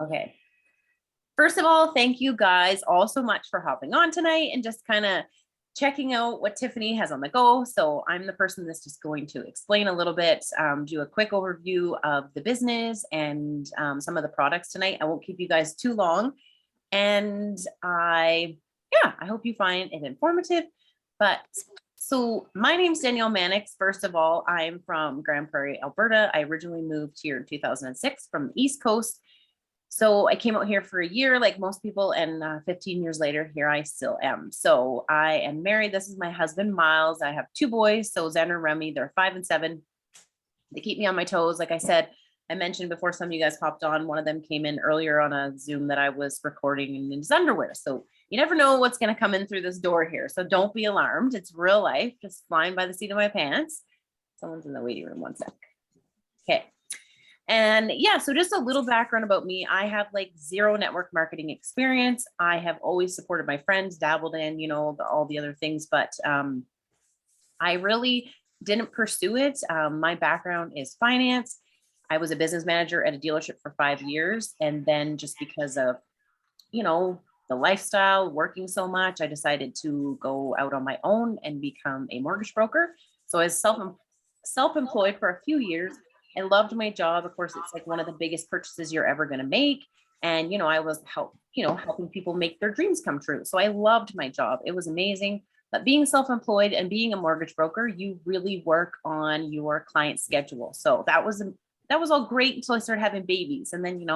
Okay. First of all, thank you guys all so much for hopping on tonight and just kind of checking out what Tiffany has on the go. So I'm the person that's just going to explain a little bit, do a quick overview of the business and some of the products tonight. I won't keep you guys too long. And I hope you find it informative. But so my name's Danielle Mannix. First of all, I'm from Grand Prairie, Alberta. I originally moved here in 2006 from the East Coast. So I came out here for a year, like most people, and 15 years later, here I still am. So I am married. This is my husband, Miles. I have two boys, so Zen and Remy. They're 5 and 7. They keep me on my toes. Like I said, I mentioned before some of you guys hopped on, one of them came in earlier on a Zoom that I was recording in his underwear. So you never know what's going to come in through this door here. So don't be alarmed. It's real life, just flying by the seat of my pants. Someone's in the waiting room. One sec. Okay. And yeah, so just a little background about me. I have like zero network marketing experience. I have always supported my friends, dabbled in, all the other things, but I really didn't pursue it. My background is finance. I was a business manager at a dealership for 5 years. And then just because of, the lifestyle, working so much, I decided to go out on my own and become a mortgage broker. So I was self-employed for a few years. I loved my job. Of course, it's like one of the biggest purchases you're ever going to make. And, I was helping people make their dreams come true. So I loved my job. It was amazing. But being self-employed and being a mortgage broker, you really work on your client schedule. So that was all great until I started having babies. And then,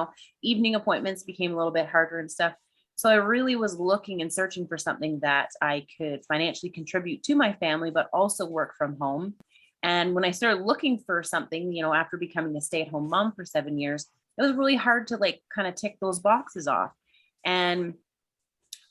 evening appointments became a little bit harder and stuff. So I really was looking and searching for something that I could financially contribute to my family, but also work from home. And when I started looking for something, after becoming a stay-at-home mom for 7 years, it was really hard to kind of tick those boxes off. And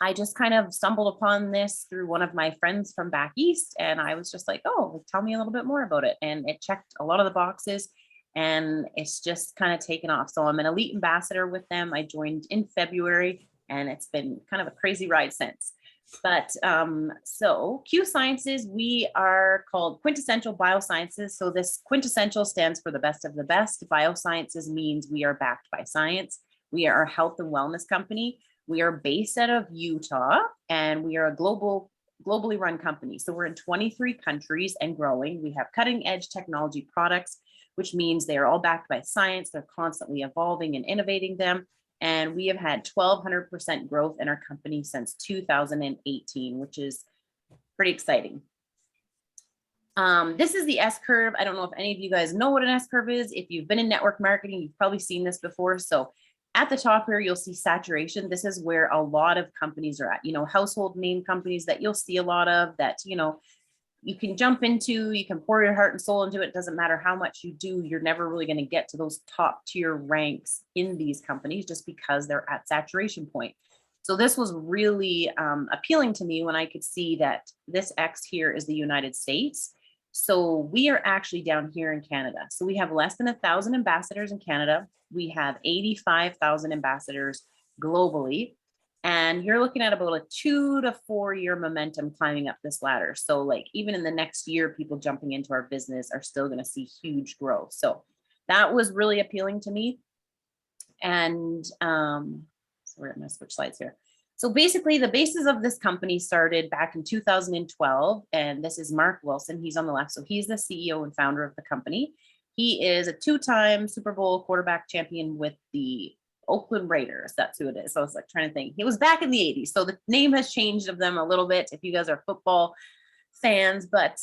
I just kind of stumbled upon this through one of my friends from back east. And I was just like, oh, tell me a little bit more about it. And it checked a lot of the boxes and it's just kind of taken off. So I'm an elite ambassador with them. I joined in February and it's been kind of a crazy ride since. But so Q Sciences, we are called Quintessential Biosciences. So this quintessential stands for the best of the best. Biosciences means we are backed by science. We are a health and wellness company. We are based out of Utah and we are a globally run company. So we're in 23 countries and growing. We have cutting edge technology products, which means they are all backed by science. They're constantly evolving and innovating them. And we have had 1,200% growth in our company since 2018, which is pretty exciting. This is the S curve. I don't know if any of you guys know what an S curve is. If you've been in network marketing, you've probably seen this before. So at the top here, you'll see saturation. This is where a lot of companies are at, household name companies that you'll see a lot of that, you can jump into, you can pour your heart and soul into it. It doesn't matter how much you do, you're never really going to get to those top tier ranks in these companies just because they're at saturation point. So this was really appealing to me when I could see that this X here is the United States. So we are actually down here in Canada. So we have less than 1,000 ambassadors in Canada. We have 85,000 ambassadors globally. And you're looking at about a 2 to 4 year momentum climbing up this ladder. So even in the next year, people jumping into our business are still going to see huge growth. So that was really appealing to me. And so we're going to switch slides here. So basically the basis of this company started back in 2012. And this is Mark Wilson. He's on the left. So he's the CEO and founder of the company. He is a 2-time Super Bowl quarterback champion with the Oakland Raiders. That's who it is. So I was trying to think. He was back in the 80s. So the name has changed of them a little bit if you guys are football fans. But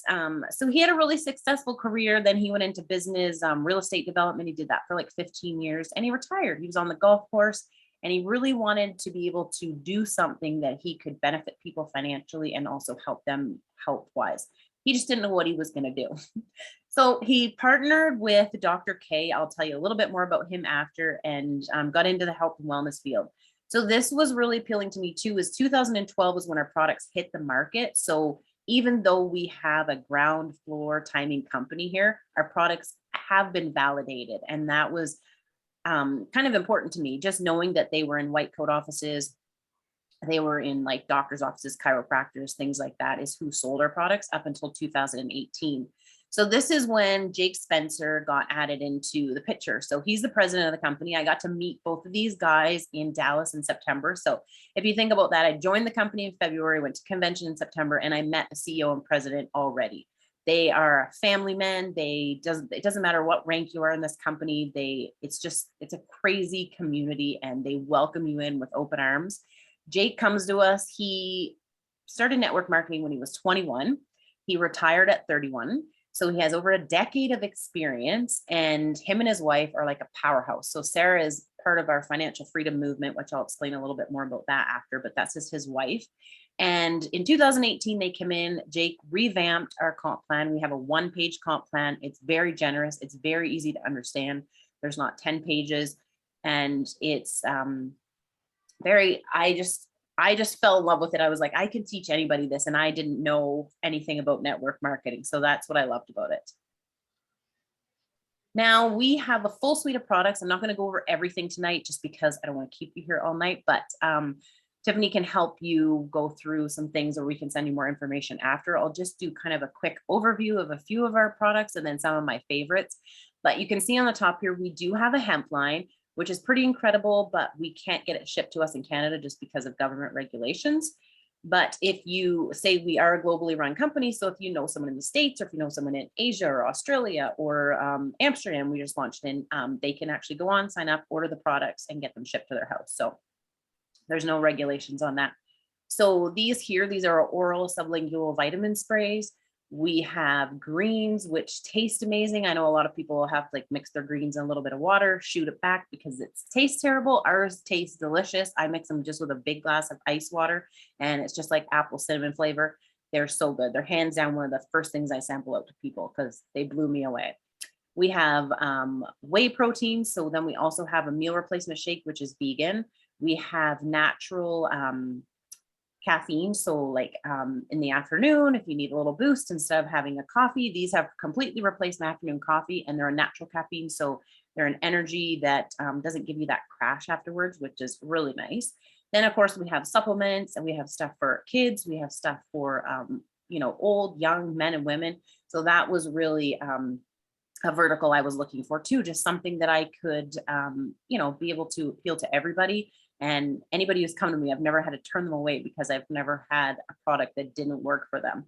so he had a really successful career. Then he went into business, real estate development. He did that for 15 years and he retired. He was on the golf course and he really wanted to be able to do something that he could benefit people financially and also help them health wise. He just didn't know what he was going to do. So he partnered with Dr. K. I'll tell you a little bit more about him after, and got into the health and wellness field. So this was really appealing to me too, is 2012 was when our products hit the market. So even though we have a ground floor timing company here, our products have been validated. And that was kind of important to me, just knowing that they were in white coat offices. They were in doctors' offices, chiropractors, things like that is who sold our products up until 2018. So this is when Jake Spencer got added into the picture. So he's the president of the company. I got to meet both of these guys in Dallas in September. So if you think about that, I joined the company in February, went to convention in September, and I met the CEO and president already. They are family men. It doesn't matter what rank you are in this company. It's a crazy community, and they welcome you in with open arms. Jake comes to us. He started network marketing when he was 21. He retired at 31. So he has over a decade of experience, and him and his wife are like a powerhouse. So Sarah is part of our financial freedom movement, which I'll explain a little bit more about that after, but that's just his wife. And in 2018, they came in, Jake revamped our comp plan. We have a 1-page comp plan. It's very generous. It's very easy to understand. There's not 10 pages, and it's I just fell in love with it. I was like, I can teach anybody this, and I didn't know anything about network marketing. So that's what I loved about it. Now we have a full suite of products. I'm not going to go over everything tonight just because I don't want to keep you here all night, but Tiffany can help you go through some things, or we can send you more information after. I'll just do kind of a quick overview of a few of our products and then some of my favorites. But you can see on the top here, we do have a hemp line, which is pretty incredible, but we can't get it shipped to us in Canada just because of government regulations. But if you say, we are a globally run company, so if you know someone in the States, or if you know someone in Asia or Australia or Amsterdam, we just launched in, they can actually go on, sign up, order the products, and get them shipped to their house. So there's no regulations on that. So these are oral sublingual vitamin sprays. We have greens, which taste amazing. I know a lot of people have to like mix their greens in a little bit of water, shoot it back because it tastes terrible. Ours tastes delicious. I mix them just with a big glass of ice water, and it's just like apple cinnamon flavor. They're so good. They're hands down one of the first things I sample out to people because they blew me away. We have whey protein. So then we also have a meal replacement shake, which is vegan. We have natural caffeine. So like in the afternoon, if you need a little boost, instead of having a coffee, these have completely replaced my afternoon coffee, and they're a natural caffeine. So they're an energy that doesn't give you that crash afterwards, which is really nice. Then of course we have supplements, and we have stuff for kids. We have stuff for, old, young men and women. So that was really a vertical I was looking for too, just something that I could, be able to appeal to everybody. And anybody who's come to me, I've never had to turn them away because I've never had a product that didn't work for them.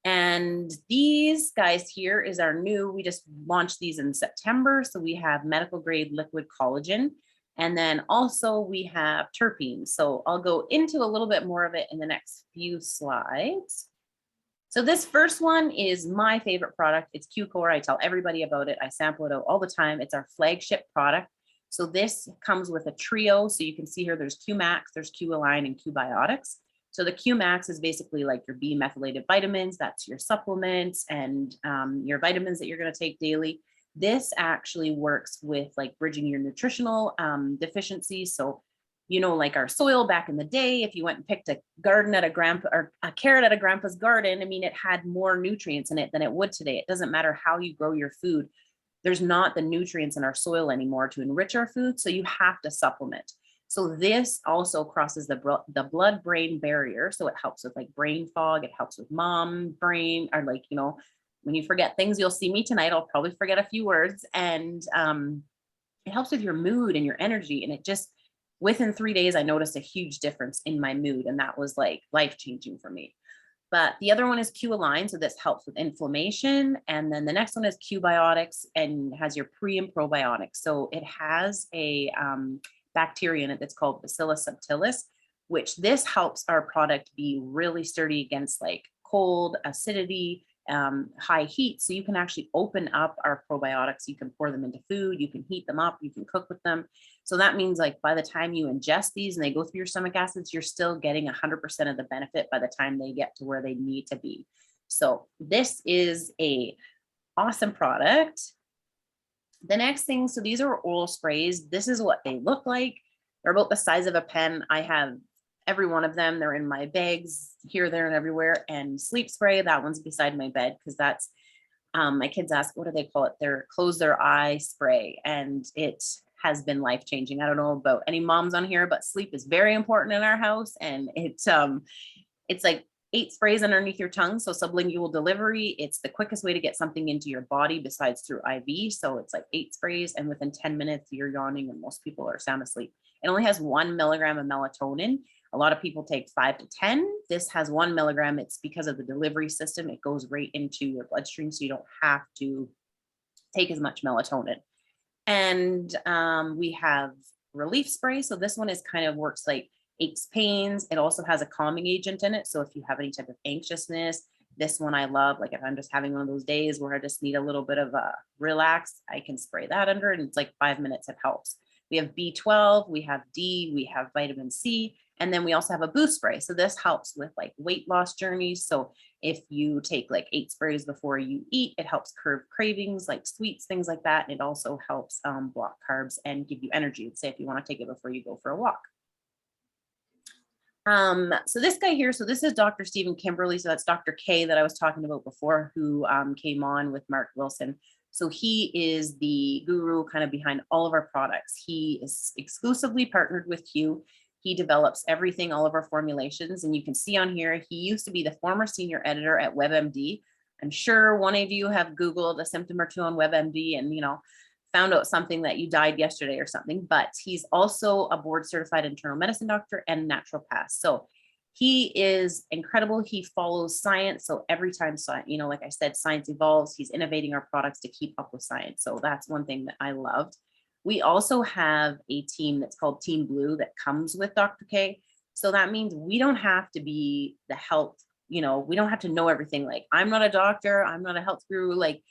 And these guys here is our new, we just launched these in September. So we have medical grade liquid collagen. And then also we have terpenes. So I'll go into a little bit more of it in the next few slides. So this first one is my favorite product. It's Q-Core. I tell everybody about it. I sample it out all the time. It's our flagship product. So this comes with a trio. So you can see here, there's Q-Max, there's Q-Align, and Q-Biotics. So the Q-Max is basically like your B methylated vitamins. That's your supplements and your vitamins that you're going to take daily. This actually works with like bridging your nutritional deficiencies. So, like our soil back in the day, if you went and picked a garden at a grandpa or a carrot at a grandpa's garden, I mean, it had more nutrients in it than it would today. It doesn't matter how you grow your food. There's not the nutrients in our soil anymore to enrich our food. So you have to supplement. So this also crosses the blood-brain barrier. So it helps with like brain fog. It helps with mom brain, or like, when you forget things, you'll see me tonight. I'll probably forget a few words. And it helps with your mood and your energy. And it just, within 3 days, I noticed a huge difference in my mood. And that was like life-changing for me. But the other one is Q-Align. So this helps with inflammation. And then the next one is Q-Biotics, and has your pre and probiotics. So it has a bacteria in it that's called Bacillus subtilis, which this helps our product be really sturdy against like cold, acidity, high heat. So you can actually open up our probiotics. You can pour them into food, you can heat them up, you can cook with them. So that means like by the time you ingest these and they go through your stomach acids, you're still getting 100% of the benefit by the time they get to where they need to be. So this is a awesome product. The next thing, so these are oral sprays. This is what they look like. They're about the size of a pen. I have every one of them. They're in my bags here, there, and everywhere. And sleep spray, that one's beside my bed because that's, my kids ask, what do they call it? Their close their eye spray. And it has been life-changing. I don't know about any moms on here, but sleep is very important in our house. And it's like 8 sprays underneath your tongue. So sublingual delivery, it's the quickest way to get something into your body besides through IV. So it's like 8 sprays, and within 10 minutes, you're yawning and most people are sound asleep. It only has 1 milligram of melatonin. A lot of people take 5 to 10. This has 1 milligram. It's because of the delivery system. It goes right into your bloodstream, so you don't have to take as much melatonin. And we have relief spray. So this one is kind of works like aches, pains. It also has a calming agent in it. So if you have any type of anxiousness, this one I love. Like if I'm just having one of those days where I just need a little bit of a relax, I can spray that under it, and it's like 5 minutes. It helps. We have B12, we have D, we have vitamin C, and then we also have a boost spray. So this helps with like weight loss journeys. So if you take like 8 sprays before you eat, it helps curb cravings like sweets, things like that. And it also helps block carbs and give you energy. Say if you want to take it before you go for a walk. So this guy here, so this is Dr. Stephen Kimberly. So that's Dr. K that I was talking about before, who came on with Mark Wilson. So he is the guru kind of behind all of our products. He is exclusively partnered with Q. He develops everything, all of our formulations. And you can see on here, he used to be the former senior editor at WebMD. I'm sure one of you have Googled a symptom or two on WebMD and, found out something that you died yesterday or something, but he's also a board certified internal medicine doctor and naturopath. So he is incredible. He follows science. So every time, like I said, science evolves, he's innovating our products to keep up with science. So that's one thing that I loved. We also have a team that's called Team Blue that comes with Dr. K. So that means we don't have to be the health, we don't have to know everything. Like I'm not a doctor, I'm not a health guru. Like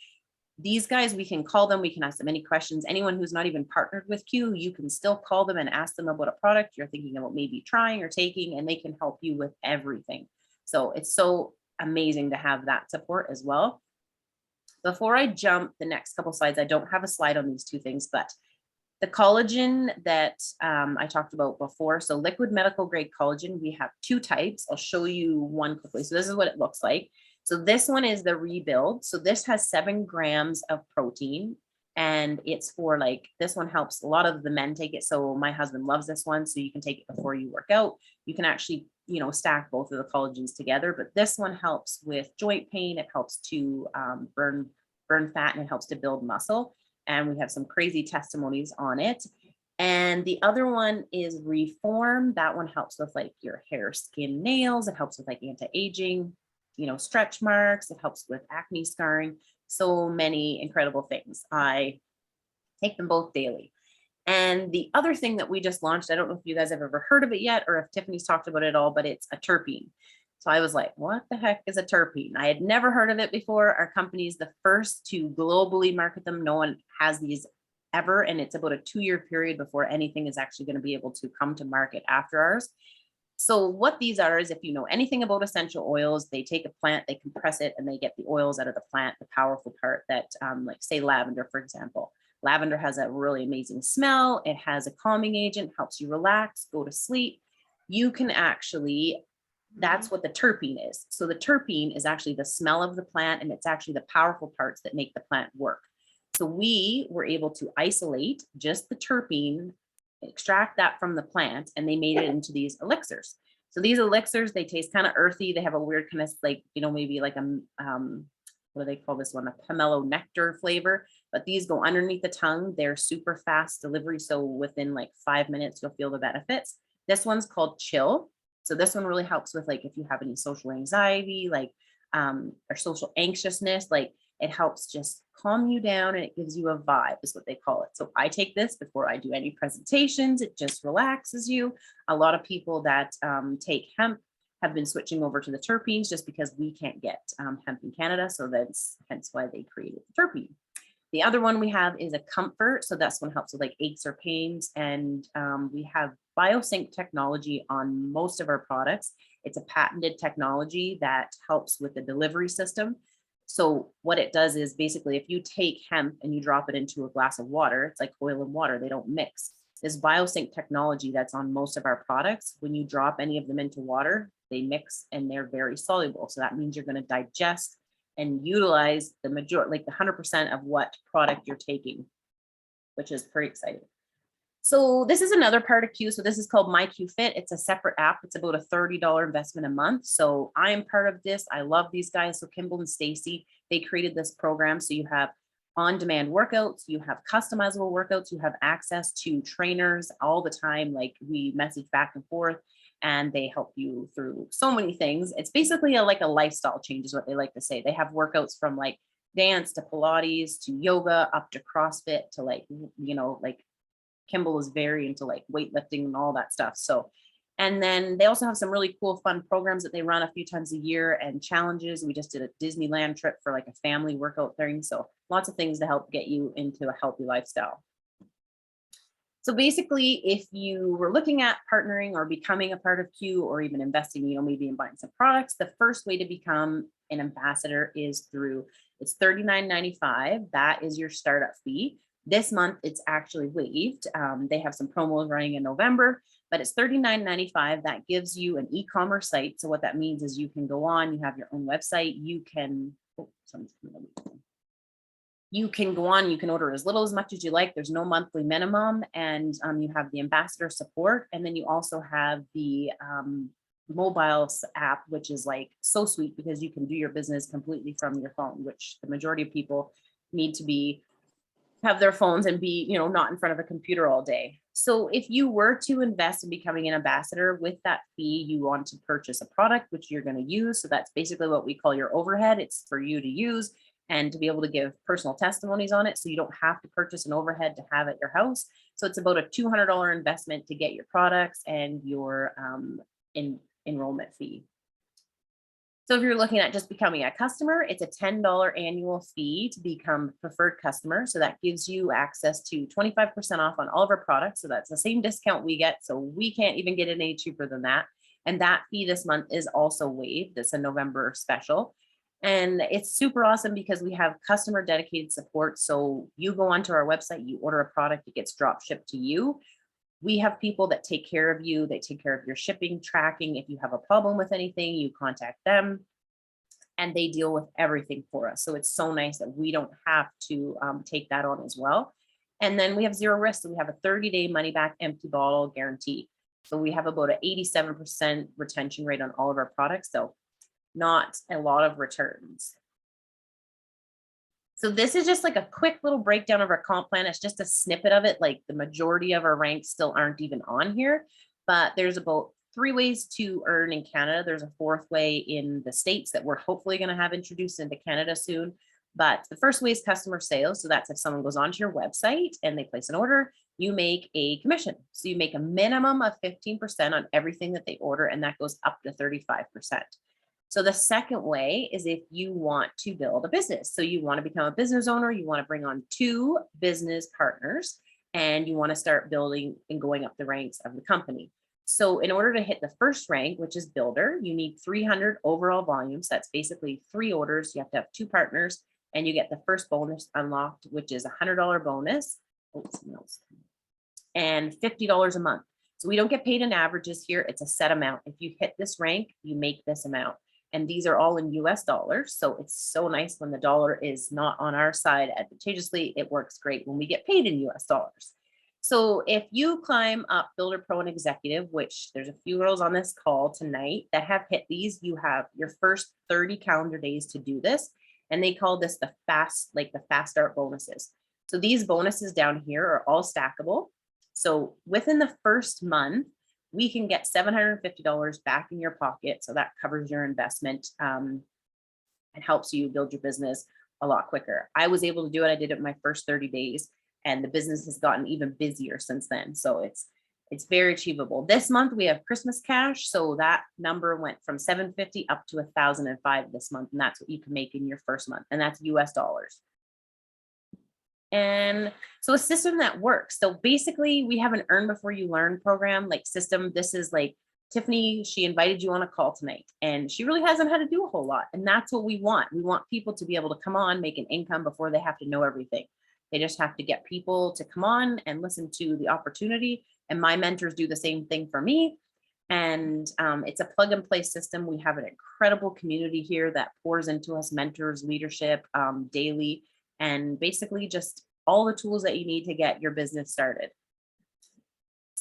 these guys, we can call them, we can ask them any questions. Anyone who's not even partnered with Q, you can still call them and ask them about a product you're thinking about maybe trying or taking, and they can help you with everything. So it's so amazing to have that support as well. Before I jump the next couple slides, I don't have a slide on these two things, but the collagen that I talked about before, so liquid medical grade collagen, we have 2 types. I'll show you one quickly. So this is what it looks like. So this one is the rebuild. So this has 7 grams of protein, and it's for this one helps a lot of the men take it. So my husband loves this one. So you can take it before you work out. You can actually, stack both of the collagens together, but this one helps with joint pain. It helps to burn fat, and it helps to build muscle. And we have some crazy testimonies on it. And the other one is Reform. That one helps with your hair, skin, nails. It helps with anti-aging, stretch marks. It helps with acne scarring. So many incredible things. I take them both daily. And the other thing that we just launched, I don't know if you guys have ever heard of it yet, or if Tiffany's talked about it all, but it's a terpene. So I was like, what the heck is a terpene? I had never heard of it before. Our company is the first to globally market them. No one has these ever. And it's about a 2-year period before anything is actually going to be able to come to market after ours. So what these are is, if you know anything about essential oils, they take a plant, they compress it, and they get the oils out of the plant, the powerful part that, like say lavender, for example. Lavender has a really amazing smell. It has a calming agent, helps you relax, go to sleep. You can actually, that's what the terpene is. So the terpene is actually the smell of the plant, and it's actually the powerful parts that make the plant work. So we were able to isolate just the terpene, extract that from the plant, and they made it into these elixirs. So these elixirs, they taste kind of earthy. They have a weird kind of maybe like a, what do they call this one? A pomelo nectar flavor, but these go underneath the tongue. They're super fast delivery. So within 5 minutes, you'll feel the benefits. This one's called Chill. So this one really helps with if you have any social anxiety, or social anxiousness, it helps just calm you down, and it gives you a vibe is what they call it. So I take this before I do any presentations. It just relaxes you. A lot of people that take hemp have been switching over to the terpenes just because we can't get hemp in Canada. So that's hence why they created the terpene. The other one we have is a comfort. So that's one helps with aches or pains. And we have biosync technology on most of our products. It's a patented technology that helps with the delivery system. So what it does is basically, if you take hemp and you drop it into a glass of water, it's like oil and water, they don't mix. This biosync technology that's on most of our products, when you drop any of them into water, they mix and they're very soluble. So that means you're going to digest and utilize the majority, the 100% of what product you're taking, which is pretty exciting. So this is another part of Q. So this is called My Q Fit. It's a separate app. It's about a $30 investment a month. So I am part of this. I love these guys. So Kimball and Stacy, they created this program. So you have on-demand workouts, you have customizable workouts, you have access to trainers all the time. Like we message back and forth and they help you through so many things. It's basically like a lifestyle change is what they like to say. They have workouts from like dance to Pilates to yoga up to CrossFit to like, like Kimball is very into like weightlifting and all that stuff. So, and then they also have some really cool, fun programs that they run a few times a year and challenges. We just did a Disneyland trip for like a family workout thing. So lots of things to help get you into a healthy lifestyle. So basically, if you were looking at partnering or becoming a part of Q or even investing, maybe in buying some products, the first way to become an ambassador is through, it's $39.95. That is your startup fee. This month, it's actually waived. They have some promos running in November, but it's $39.95. That gives you an e-commerce site. So what that means is you can go on, you have your own website, you can go on, you can order as little as much as you like. There's no monthly minimum, and you have the ambassador support. And then you also have the mobile app, which is like so sweet because you can do your business completely from your phone, which the majority of people need to have their phones and be, not in front of a computer all day. So if you were to invest in becoming an ambassador with that fee, you want to purchase a product which you're going to use. So that's basically what we call your overhead. It's for you to use and to be able to give personal testimonies on it. So you don't have to purchase an overhead to have at your house. So it's about a $200 investment to get your products and your enrollment fee. So if you're looking at just becoming a customer, it's a $10 annual fee to become a preferred customer. So that gives you access to 25% off on all of our products. So that's the same discount we get. So we can't even get it any cheaper than that. And that fee this month is also waived. It's a November special. And it's super awesome because we have customer dedicated support. So you go onto our website, you order a product, it gets drop shipped to you. We have people that take care of you. They take care of your shipping, tracking. If you have a problem with anything, you contact them and they deal with everything for us. So it's so nice that we don't have to take that on as well. And then we have zero risk. So we have a 30-day money back empty bottle guarantee. So we have about an 87% retention rate on all of our products. So not a lot of returns. So this is just like a quick little breakdown of our comp plan. It's just a snippet of it. Like the majority of our ranks still aren't even on here, but there's about 3 ways to earn in Canada. There's a 4th way in the States that we're hopefully going to have introduced into Canada soon. But the first way is customer sales. So that's if someone goes onto your website and they place an order, you make a commission. So you make a minimum of 15% on everything that they order, and that goes up to 35%. So the second way is if you want to build a business. So you want to become a business owner, you want to bring on 2 business partners, and you want to start building and going up the ranks of the company. So in order to hit the first rank, which is builder, you need 300 overall volumes. That's basically 3 orders. You have to have 2 partners, and you get the first bonus unlocked, which is a $100 bonus. And $50 a month. So we don't get paid in averages here. It's a set amount. If you hit this rank, you make this amount. And these are all in US dollars. So it's so nice when the dollar is not on our side advantageously. It works great when we get paid in US dollars. So if you climb up Builder Pro and Executive, which there's a few girls on this call tonight that have hit these, you have your first 30 calendar days to do this. And they call this the fast start bonuses. So these bonuses down here are all stackable. So within the first month, we can get $750 back in your pocket. So that covers your investment and helps you build your business a lot quicker. I was able to do it. I did it in my first 30 days and the business has gotten even busier since then. So it's very achievable. This month we have Christmas cash. So that number went from $750 up to $1,005 this month. And that's what you can make in your first month. And that's US dollars. And so a system that works. So basically we have an earn before you learn program like system. This is like Tiffany, she invited you on a call tonight and she really hasn't had to do a whole lot. And that's what we want. We want people to be able to come on, make an income before they have to know everything. They just have to get people to come on and listen to the opportunity. And my mentors do the same thing for me. And it's a plug and play system. We have an incredible community here that pours into us, mentors, leadership daily, and basically just all the tools that you need to get your business started.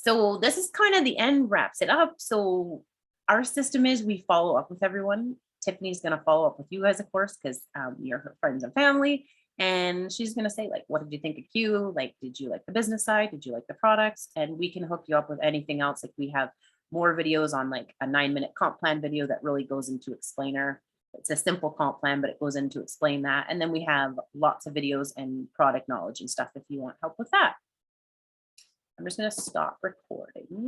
So this is kind of the end, wraps it up. So our system is we follow up with everyone. Tiffany's going to follow up with you guys, of course, because you're her friends and family. And she's going to say, like, what did you think of Q? Like, did you like the business side? Did you like the products? And we can hook you up with anything else. Like, we have more videos on like a 9-minute comp plan video that really goes into explainer. It's a simple comp plan, but it goes into explain that. And then we have lots of videos and product knowledge and stuff if you want help with that. I'm just going to stop recording.